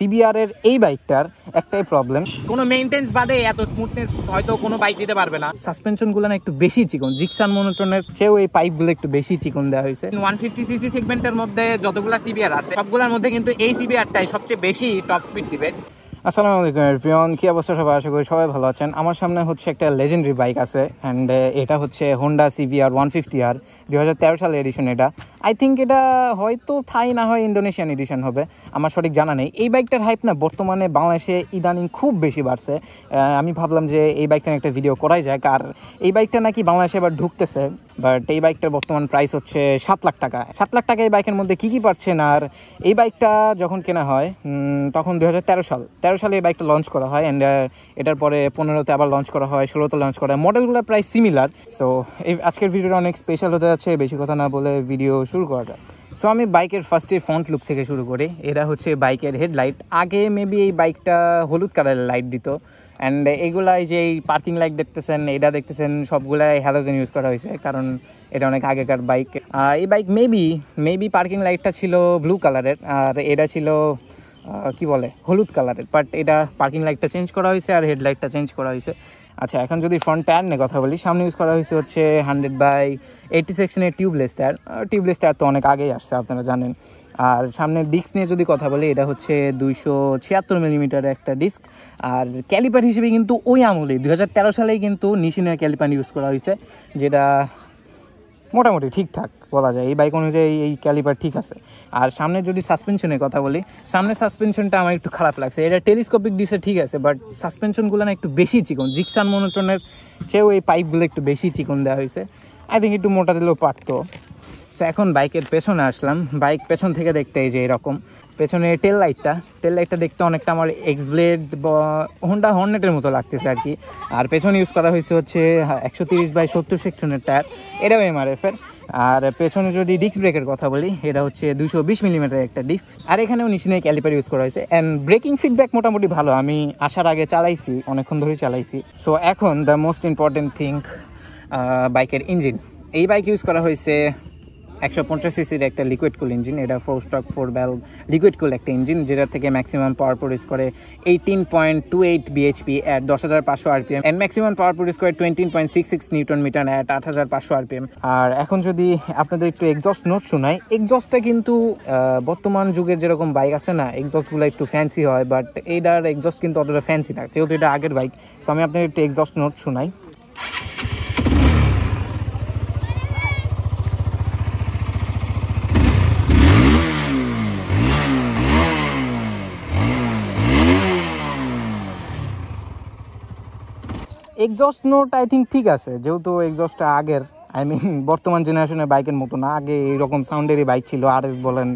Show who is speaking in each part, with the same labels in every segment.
Speaker 1: CBR এর এই বাইকটার একটাই প্রবলেম, কোনো মেইনটেন্স বাদে এত স্মুথনেস হয়তো কোনো বাইক দিতে পারবে না। সাসপেনশন গুলো না একটু বেশি চিকন, জিক্সান মনোটনের চেয়েও এই পাইপগুলো একটু বেশি চিকন দেওয়া হয়েছে। 150cc সেগমেন্টের মধ্যে যতগুলা সিবিআর আছে সবগুলোর মধ্যে কিন্তু এই সিবিআরটাই সবচেয়ে বেশি টপ স্পিড দিবে। আসসালামু আলাইকুম এভরিওয়ান, কি অবস্থা সবাই? আশা করি সবাই ভালো আছেন। আমার সামনে হচ্ছে একটা লেজেন্ডারি বাইক আছে অ্যান্ড এটা হচ্ছে হোন্ডা সিবিআর 150R 2013 সালের এডিশন। এটা আই থিঙ্ক এটা হয়তো থাই না হয় ইন্দোনেশিয়ান এডিশন হবে, আমার সঠিক জানা নেই। এই বাইকটার হাইপ না বর্তমানে বাংলাদেশে ইদানিং খুব বেশি বাড়ছে। আমি ভাবলাম যে এই বাইকটা একটা ভিডিও করাই যায়, আর এই বাইকটা নাকি বাংলাদেশে এবার ঢুকতেছে। বাট এই বাইকটার বর্তমান প্রাইস হচ্ছে 7 লাখ টাকা। 7 লাখ টাকা এই বাইকের মধ্যে কী পাচ্ছেন? আর এই বাইকটা যখন কেনা হয় তখন 2013 সালে এই বাইকটা লঞ্চ করা হয় অ্যান্ড এটার পরে 15তে আবার লঞ্চ করা হয়, 16তে লঞ্চ করা হয়। মডেলগুলো প্রায় সিমিলার। সো এই আজকের ভিডিওটা অনেক স্পেশাল হতে যাচ্ছে। বেশি কথা না বলে ভিডিও শুরু করা যাক। সো আমি বাইকের ফার্স্টে ফ্রন্ট লুক থেকে শুরু করি। এটা হচ্ছে বাইকের হেডলাইট। আগে মেবি এই বাইকটা হলুদ কালারের লাইট দিত অ্যান্ড এইগুলাই যে এই পার্কিং লাইট দেখতেছেন, এটা দেখতেছেন, সবগুলাই হ্যালোজেন ইউজ করা হয়েছে, কারণ এটা অনেক আগেকার বাইক। এই বাইক মেবি পার্কিং লাইটটা ছিল ব্লু কালারের আর এটা ছিল কি বলে হলুদ কালারের, বাট এটা পার্কিং লাইটটা চেঞ্জ করা হয়েছে আর হেডলাইটটা চেঞ্জ করা হয়েছে। আচ্ছা, এখন যদি ফ্রন্ট টায়ার নিয়ে কথা বলি, সামনে ইউজ করা হয়েছে হচ্ছে 100/80 সেকশনের টিউবলেস টায়ার তো অনেক আগেই আসছে, আপনারা জানেন। আর সামনের ডিস্ক নিয়ে যদি কথা বলি, এটা হচ্ছে 276 মিলিমিটারের একটা ডিস্ক। আর ক্যালিপার হিসেবে কিন্তু ওই আমলেই 2013 সালেই কিন্তু নিশিনের ক্যালিপার ইউজ করা হয়েছে, যেটা মোটামুটি ঠিকঠাক বলা যায়। এই বাইক অনুযায়ী এই ক্যালিপার ঠিক আছে। আর সামনে যদি সাসপেনশনের কথা বলি, সামনের সাসপেনশনটা আমার একটু খারাপ লাগছে। এটা টেলিস্কোপিক ডিসে ঠিক আছে, বাট সাসপেনশনগুলো না একটু বেশি চিকন, জিক্সান মনোটনের চেয়েও এই পাইপগুলো একটু বেশি চিকন দেওয়া হয়েছে। আই থিঙ্ক একটু মোটা দিলেও পারতো। সো এখন বাইকের পেছনে আসলাম। বাইক পেছন থেকে দেখতে এই যে এরকম পেছনে টেল লাইটটা দেখতে অনেকটা আমার এক্সব্লেড বা হোন্ডা হর্নেটের মতো লাগতেছে আর কি। আর পেছনে ইউজ করা হয়েছে হচ্ছে 130/70 সেকশনের টায়ার, এটাও এমআরএফের। আর পেছনে যদি ডিস্ক ব্রেকের কথা বলি, এটা হচ্ছে 220 মিলিমিটার একটা ডিস্ক। আর এখানেও নিশিনের ক্যালিপার ইউজ করা হয়েছে অ্যান্ড ব্রেকিং ফিডব্যাক মোটামুটি ভালো। আমি আসার আগে চালাইছি, অনেকক্ষণ ধরেই চালাইছি। সো এখন দ্য মোস্ট ইম্পর্টেন্ট থিং, বাইকের ইঞ্জিন। এই বাইক ইউজ করা হয়েছে 150cc একটা লিকুইড কুল ইঞ্জিন। এটা 4 স্ট্রোক 4 ভ্যালভ লিকুইড কুল একটা ইঞ্জিন, যেটা থেকে ম্যাক্সিমাম পাওয়ার প্রডিউস করে 18.28 bhp at 10,500 rpm and maximum power produce করে 20.66 নিউটন মিটার at 8,500 rpm। আর এখন যদি আপনাদের একটু এক্সস্ট নোট শোনাই, এক্সস্টটা কিন্তু বর্তমান যুগের যেরকম বাইক আছে না, এক্সস্টগুলো একটু ফ্যান্সি হয়, বাট এইটার এক্সস্ট কিন্তু অতটা ফ্যান্সি না, যেহেতু এটা আগের বাইক। সো আমি আপনাদের একটু এক্সস্ট নোট শোনাই। এক্সস্ট নোট আই থিঙ্ক ঠিক আছে, যেহেতু এক্সস্টটা আগের, আই মিন বর্তমান জেনারেশনের বাইকের মতো না। আগে এইরকম সাউন্ডেরই বাইক ছিল, আরএস বলেন,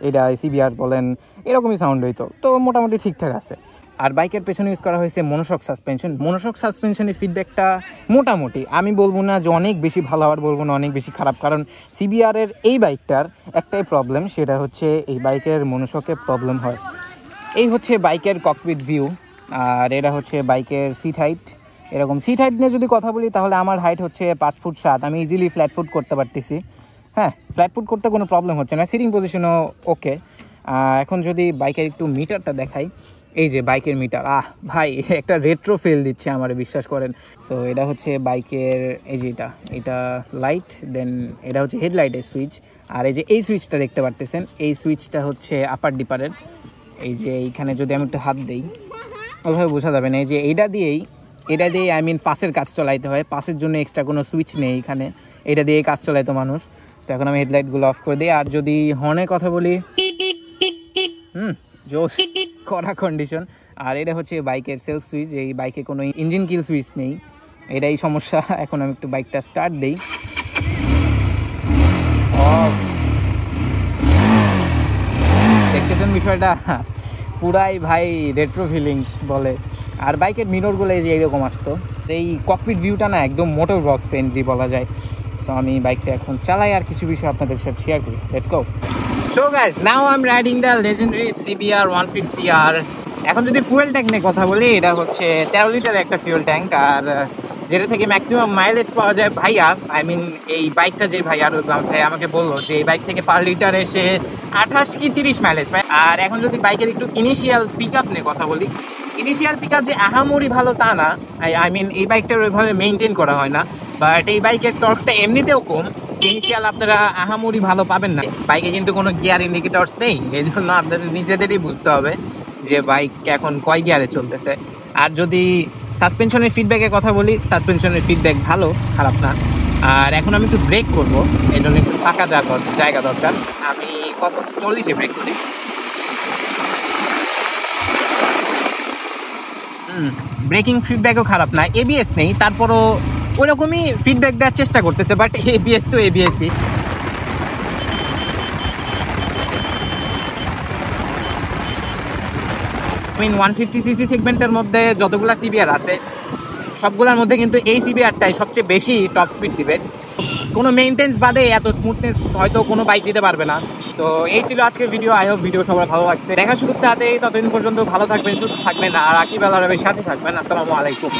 Speaker 1: এটা সিবিআর বলেন, এরকমই সাউন্ড হইতো, তো মোটামুটি ঠিকঠাক আছে। আর বাইকের পেছনে ইউজ করা হয়েছে মনোশক সাসপেনশনের ফিডব্যাকটা মোটামুটি, আমি বলবো না যে অনেক বেশি ভালো, আবার বলবো না অনেক বেশি খারাপ, কারণ সিবিআরের এই বাইকটার একটাই প্রবলেম, সেটা হচ্ছে এই বাইকের মনোশকে প্রবলেম হয়। এই হচ্ছে বাইকের ককপিট ভিউ। আর এটা হচ্ছে বাইকের সিট হাইট। এরকম সিট হাইট নিয়ে যদি কথা বলি, তাহলে আমার হাইট হচ্ছে 5 ফুট 7। আমি ইজিলি ফ্ল্যাট ফুট করতে পারতেছি। হ্যাঁ, ফ্ল্যাট ফুট করতে কোনো প্রবলেম হচ্ছে না, সিটিং পজিশনও ওকে। এখন যদি বাইকের একটু মিটারটা দেখাই, এই যে বাইকের মিটার, ভাই একটা রেট্রো ফিল দিচ্ছে আমার, বিশ্বাস করেন। সো এটা হচ্ছে বাইকের, এই যে এটা লাইট, দেন এটা হচ্ছে হেডলাইটের সুইচ। আর এই যে এই সুইচটা দেখতে পারতেছেন, এই সুইচটা হচ্ছে আপার ডিপারের। এই যে এইখানে যদি আমি একটু হাত দিই, ওইভাবে বোঝা যাবে না। এই যে এটা দিয়েই আই মিন পাসের কাজ চলাইতে হয়, পাসের জন্য এক্সট্রা কোনো সুইচ নেই এখানে, এটা দিয়ে কাজ চলাইতো মানুষ। তো এখন আমি হেডলাইটগুলো অফ করে দিই। আর যদি হর্নের কথা বলি, জোস কড়া কন্ডিশন। আর এটা হচ্ছে বাইকের সেলফ সুইচ, এই বাইকে কোনো ইঞ্জিন কিল সুইচ নেই, এটাই সমস্যা। এখন আমি একটু বাইকটা স্টার্ট দিই, দেখতেছেন বিষয়টা, পুরাই ভাই রেট্রো ফিলিংস বলে। আর বাইকের মিররগুলো এই যে এইরকম আসতো। এই ককপিট ভিউটা না একদম মোটর ব্লগ ফ্রেন্ডলি বলা যায়। সো আমি বাইকটা এখন চালাই আর কিছু বিষয় আপনাদের সাথে শেয়ার করি। Let's go. So guys, now I am riding the legendary CBR 150R। এখন যদি ফুয়েল ট্যাঙ্ক নিয়ে কথা বলি, এটা হচ্ছে 13 লিটার একটা ফুয়েল ট্যাঙ্ক। আর যেটা থেকে ম্যাক্সিমাম মাইলেজ পাওয়া যায় ভাইয়া। আই মিন এই বাইকটা যে ভাইয়া আমাকে বললো যে এই বাইক থেকে পার লিটার এসে 28 কি 30 মাইলেজ পায়। আর এখন যদি বাইকের একটু ইনিশিয়াল পিক আপ নিয়ে কথা বলি, ইনিশিয়াল পিক আপ যে আহামরি ভালো তা না। আই মিন এই বাইকটার ওইভাবে মেনটেন করা হয় না, বাট এই বাইকের টর্কটা এমনিতেও কম। ইনিশিয়াল আপনারা আহামরি ভালো পাবেন না। বাইকে কিন্তু কোনো গিয়ার ইন্ডিকেটরস নেই, এই জন্য আপনাদের নিজেদেরই বুঝতে হবে যে বাইক এখন কয় গিয়ারে চলতেছে। আর যদি সাসপেনশনের ফিডব্যাকের কথা বলি, সাসপেনশনের ফিডব্যাক ভালো, খারাপ না। আর এখন আমি একটু ব্রেক করবো, এই জন্য একটু ফাঁকা জায়গা দরকার। আমি কত 40-এ ব্রেক করি। ব্রেকিং ফিডব্যাকও খারাপ না, এবিএস নেই, তারপরও ওইরকমই ফিডব্যাক দেওয়ার চেষ্টা করতেছে, বাট এবিএস তো এবিএসই। মিন 150cc সেগমেন্টের মধ্যে যতগুলো সিবিআর আছে সবগুলোর মধ্যে কিন্তু এই সিবিআরটাই সবচেয়ে বেশি টপ স্পিড দিবে। কোনো মেইনটেন্স বাদে এত স্মুথনেস হয়তো কোনো বাইক দিতে পারবে না। তো এই ছিল আজকের ভিডিও। আই হোপ ভিডিও সবার ভালো লাগছে। দেখা সুযোগ চাতে ততদিন পর্যন্ত ভালো থাকবেন, সুস্থ থাকবেন, আর আকিব আল আরবের সাথে থাকবেন। আসসালামু আলাইকুম।